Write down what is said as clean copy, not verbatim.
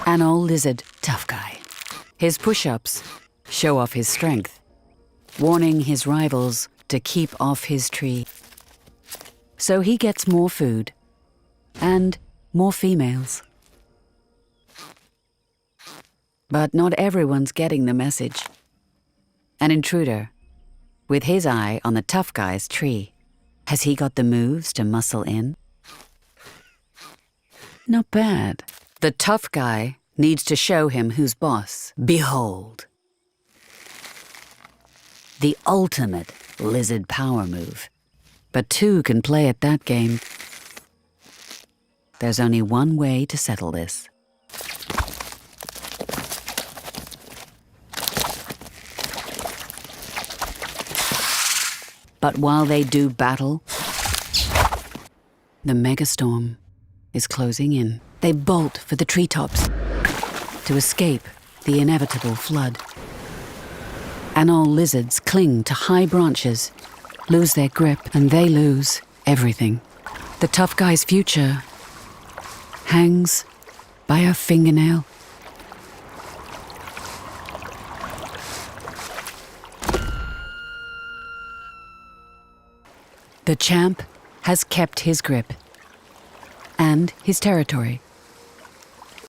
An old lizard, tough guy. His push-ups show off his strength, warning his rivals to keep off his tree. So he gets more food and more females. But not everyone's getting the message. An intruder, with his eye on the tough guy's tree. Has he got the moves to muscle in? Not bad. The tough guy needs to show him who's boss. Behold. The ultimate lizard power move. But two can play at that game. There's only one way to settle this. But while they do battle, the megastorm is closing in. They bolt for the treetops to escape the inevitable flood. Anole lizards cling to high branches, lose their grip, and they lose everything. The tough guy's future hangs by a fingernail. The champ has kept his grip and his territory.